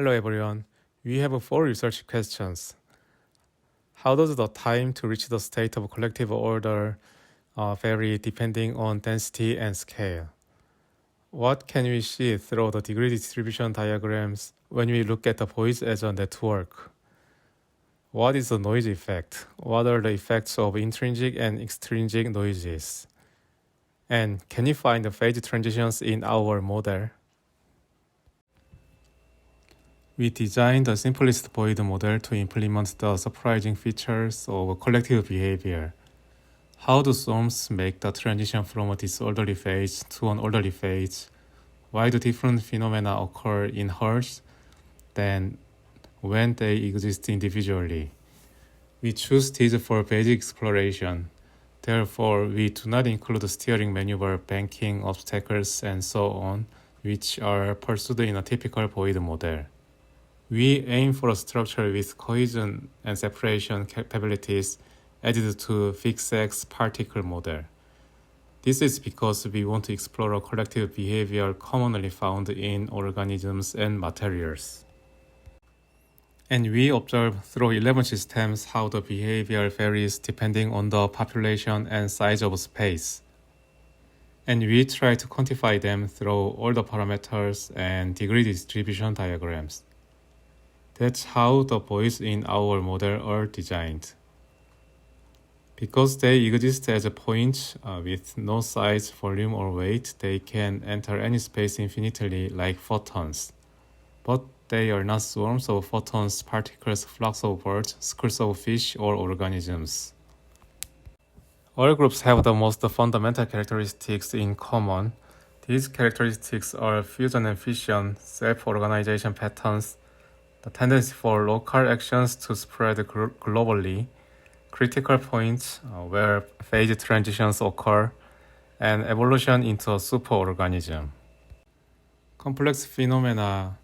Hello everyone. We have four research questions. How does the time to reach the state of collective order vary depending on density and scale? What can we see through the degree distribution diagrams when we look at the Boids as a network? What is the noise effect? What are the effects of intrinsic and extrinsic noises? And can you find the phase transitions in our model? We designed the simplest Boid model to implement the surprising features of collective behavior. How do swarms make the transition from a disorderly phase to an orderly phase? Why do different phenomena occur in herds than when they exist individually? We choose these for basic exploration. Therefore, we do not include steering maneuver, banking, obstacles, and so on, which are pursued in a typical Boid model. We aim for a structure with cohesion and separation capabilities added to fixed-X particle model. This is because we want to explore a collective behavior commonly found in organisms and materials. And we observe through 11 systems how the behavior varies depending on the population and size of space. And we try to quantify them through all the parameters and degree distribution diagrams. That's how the Boids in our model are designed. Because they exist as a point with no size, volume, or weight, they can enter any space infinitely like photons. But they are not swarms of photons, particles, flocks of birds, schools of fish, or organisms. All groups have the most fundamental characteristics in common. These characteristics are fusion and fission, self-organization patterns, the tendency for local actions to spread globally, critical points where phase transitions occur, and evolution into a superorganism. Complex phenomena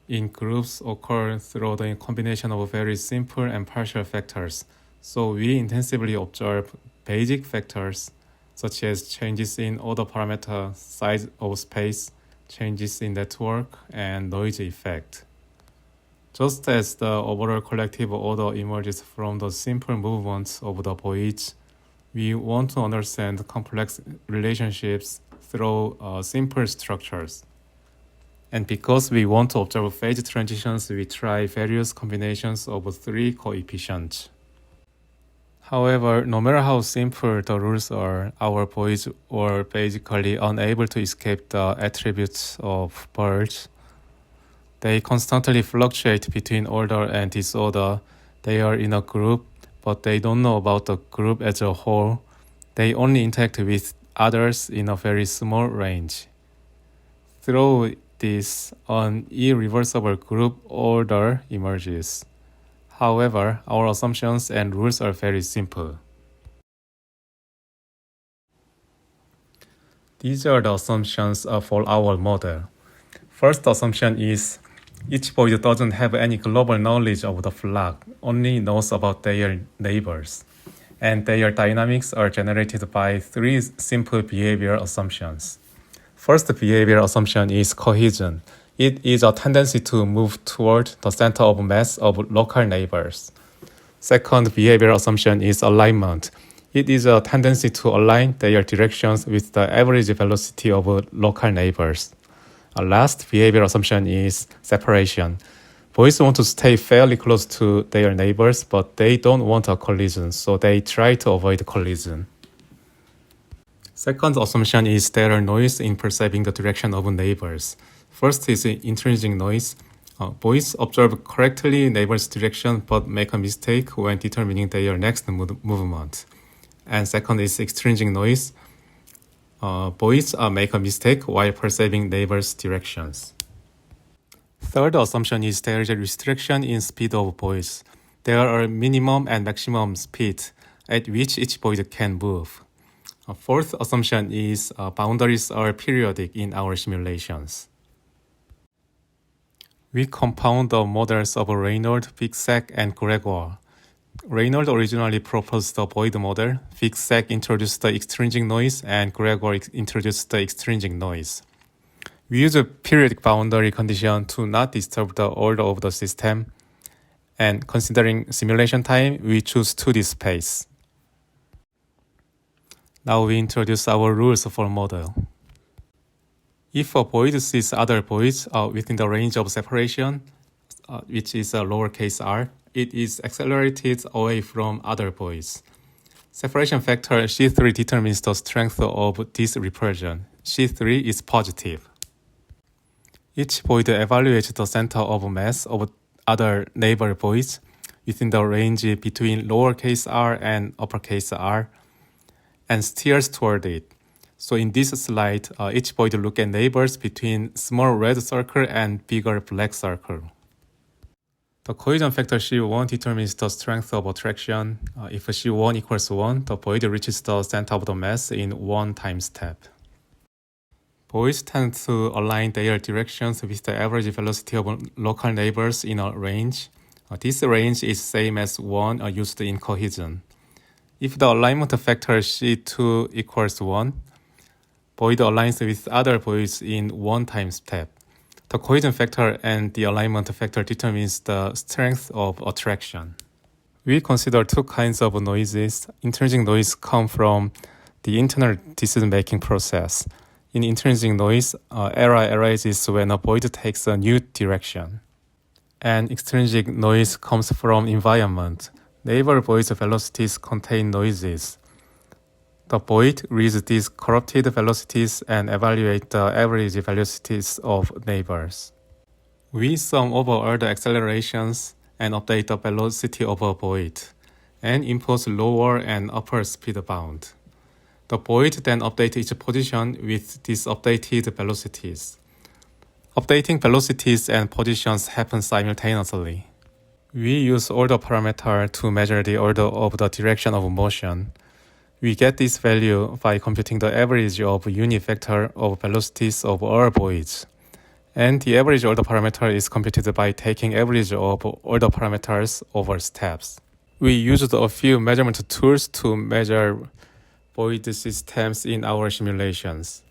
in groups occur through the combination of very simple and partial factors, so we intensively observe basic factors such as changes in order parameter, size of space, changes in network, and noise effect. Just as the overall collective order emerges from the simple movements of the Boids, we want to understand complex relationships through simple structures. And because we want to observe phase transitions, we try various combinations of three coefficients. However, no matter how simple the rules are, our Boids are basically unable to escape the attributes of birds. They constantly fluctuate between order and disorder. They are in a group, but they don't know about the group as a whole. They only interact with others in a very small range. Through this, an irreversible group order emerges. However, our assumptions and rules are very simple. These are the assumptions for our model. First assumption is each Boid doesn't have any global knowledge of the flock, only knows about their neighbors. And their dynamics are generated by three simple behavior assumptions. First behavior assumption is cohesion. It is a tendency to move toward the center of mass of local neighbors. Second behavior assumption is alignment. It is a tendency to align their directions with the average velocity of local neighbors. A last behavior assumption is separation. Boys want to stay fairly close to their neighbors, but they don't want a collision, so they try to avoid collision. Second assumption is there are noise in perceiving the direction of neighbors. First is intrinsic noise. Boys observe correctly neighbor's direction, but make a mistake when determining their next movement. And second is extrinsic noise. Boys make a mistake while perceiving neighbors' directions. Third assumption is there is a restriction in speed of Boids. There are minimum and maximum speed at which each Boid can move. Fourth assumption is boundaries are periodic in our simulations. We compound the models of Reynolds, Fixac, and Gregoire. Reynolds originally proposed the Boid model, Fixac introduced the extrinsic noise, and Gregoire introduced the extrinsic noise. We use a periodic boundary condition to not disturb the order of the system, and considering simulation time, we choose 2D space. Now we introduce our rules for model. If a Boid sees other Boids within the range of separation, which is a lowercase r, it is accelerated away from other Boids. Separation factor C3 determines the strength of this repulsion. C3 is positive. Each Boid evaluates the center of mass of other neighbor Boids within the range between lowercase r and uppercase r and steers toward it. So in this slide, each Boid looks at neighbors between small red circle and bigger black circle. The cohesion factor C1 determines the strength of attraction. If C1 equals 1, the Boid reaches the center of the mass in one time step. Boids tend to align their directions with the average velocity of local neighbors in a range. This range is same as 1 used in cohesion. If the alignment factor C2 equals 1, Boid aligns with other Boids in one time step. The cohesion factor and the alignment factor determines the strength of attraction. We consider two kinds of noises. Intrinsic noise come from the internal decision-making process. In intrinsic noise, error arises when a Boid takes a new direction. And extrinsic noise comes from environment. Neighbor Boids' velocities contain noises. The Boid reads these corrupted velocities and evaluates the average velocities of neighbors. We sum over all the accelerations and update the velocity of a Boid, and impose lower and upper speed bound. The Boid then updates its position with these updated velocities. Updating velocities and positions happen simultaneously. We use order parameter to measure the order of the direction of motion. We get this value by computing the average of unit vector of velocities of all Boids. And the average order parameter is computed by taking average of order parameters over steps. We used a few measurement tools to measure Boid systems in our simulations.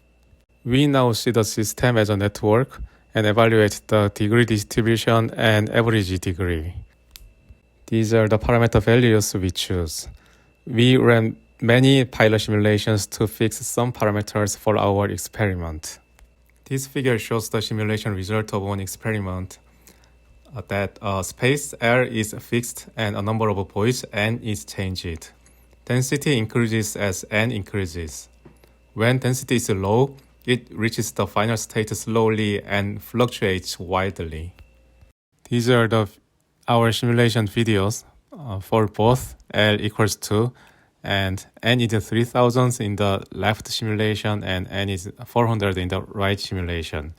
We now see the system as a network and evaluate the degree distribution and average degree. These are the parameter values we choose. We ran many pilot simulations to fix some parameters for our experiment. This figure shows the simulation result of one experiment that space L is fixed and a number of Boids n is changed. Density increases as n increases. When density is low, it reaches the final state slowly and fluctuates wildly. These are our simulation videos for both L equals 2 and n is 3000 in the left simulation and n is 400 in the right simulation.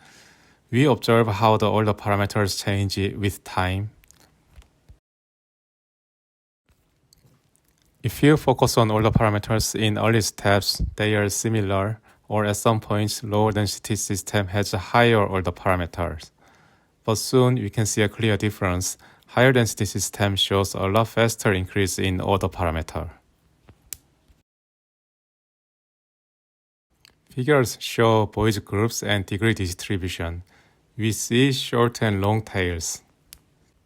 We observe how all the parameters change with time. If you focus on all the parameters in early steps, they are similar, or at some points, lower density system has higher order parameters. But soon we can see a clear difference. Higher density system shows a lot faster increase in order parameter. Figures show Boids groups and degree distribution. We see short and long tails.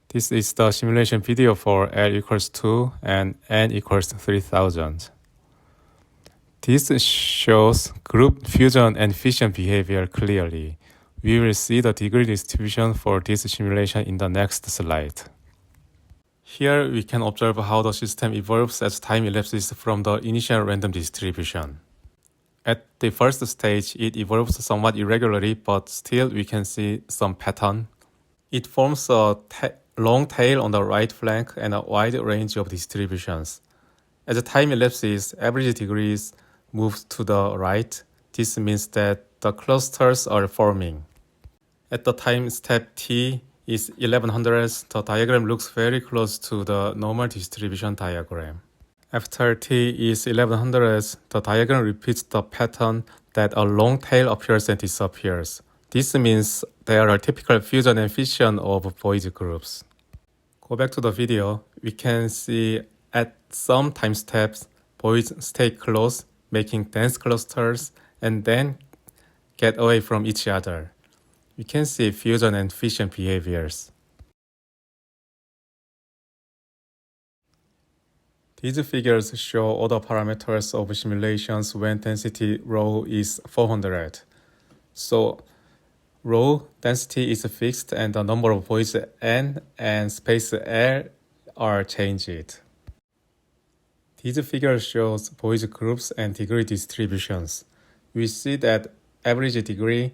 This is the simulation video for L equals 2 and n equals 3000. This shows group fusion and fission behavior clearly. We will see the degree distribution for this simulation in the next slide. Here we can observe how the system evolves as time elapses from the initial random distribution. At the first stage, it evolves somewhat irregularly, but still we can see some pattern. It forms a long tail on the right flank and a wide range of distributions. As the time elapses, average degrees move to the right. This means that the clusters are forming. At the time step t is 1100, the diagram looks very close to the normal distribution diagram. After t is 1100, the diagram repeats the pattern that a long tail appears and disappears. This means there are typical fusion and fission of Boids groups. Go back to the video. We can see at some time steps, Boids stay close, making dense clusters, and then get away from each other. We can see fusion and fission behaviors. These figures show all the parameters of simulations when density rho is 400. So rho density is fixed and the number of voids n and space L are changed. These figures shows Boids groups and degree distributions. We see that average degree,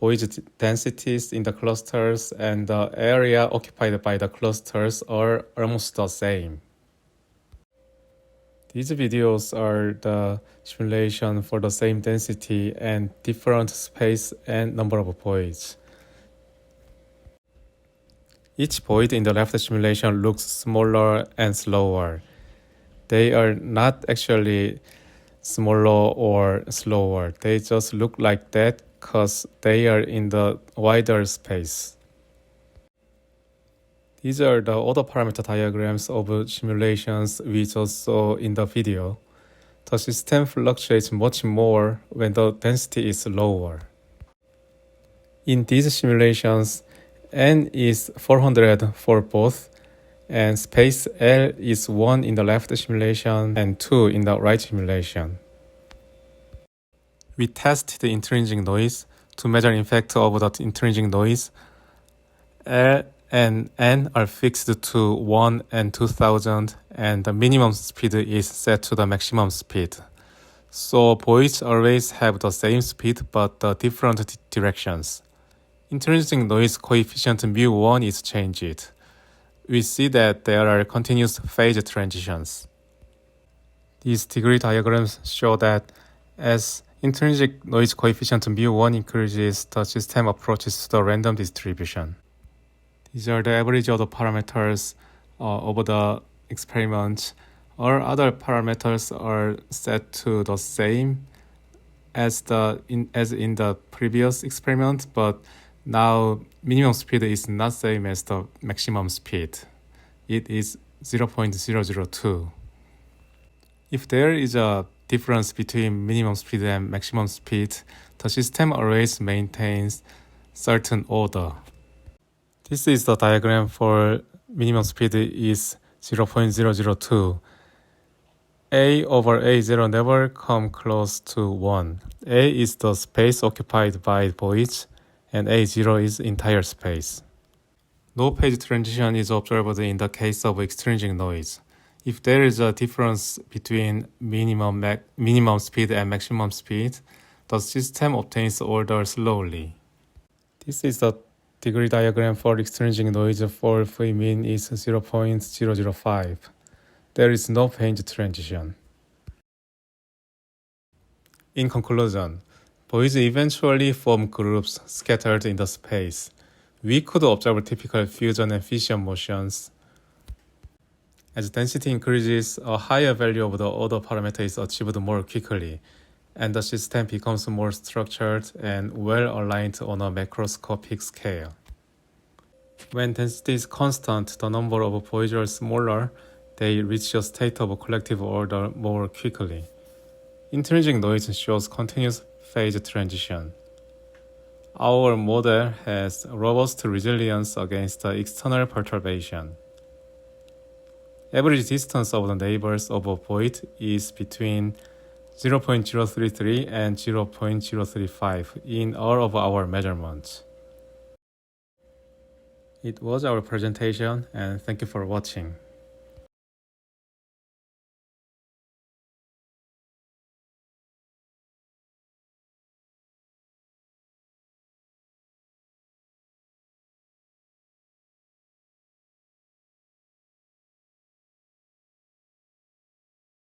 Boids densities in the clusters, and the area occupied by the clusters are almost the same. These videos are the simulation for the same density and different space and number of voids. Each void in the left simulation looks smaller and slower. They are not actually smaller or slower. They just look like that because they are in the wider space. These are the order parameter diagrams of simulations we just saw in the video. The system fluctuates much more when the density is lower. In these simulations, n is 400 for both, and space L is 1 in the left simulation and 2 in the right simulation. We test the intrinsic noise to measure impact of the intrinsic noise. L and n are fixed to 1 and 2000, and the minimum speed is set to the maximum speed. So voids always have the same speed but the different directions. Intrinsic noise coefficient mu1 is changed. We see that there are continuous phase transitions. These degree diagrams show that as intrinsic noise coefficient mu1 increases, the system approaches to the random distribution. These are the average of the parameters over the experiment. All other parameters are set to the same as in the previous experiment, but now minimum speed is not same as the maximum speed. It is 0.002. If there is a difference between minimum speed and maximum speed, the system always maintains certain order. This is the diagram for minimum speed is 0.002. A over A0 never come close to 1. A is the space occupied by voids, and A0 is entire space. No phase transition is observed in the case of extrinsic noise. If there is a difference between minimum speed and maximum speed, the system obtains order slowly. This is the degree diagram for extrinsic noise for V min is 0.005. There is no phase transition. In conclusion, voids eventually form groups scattered in the space. We could observe typical fusion and fission motions. As density increases, a higher value of the order parameter is achieved more quickly, and the system becomes more structured and well-aligned on a macroscopic scale. When density is constant, the number of voids are smaller. They reach a state of collective order more quickly. Intrinsic noise shows continuous phase transition. Our model has robust resilience against the external perturbation. Average distance of the neighbors of a void is between 0.033 and 0.035 in all of our measurements. It was our presentation, and thank you for watching.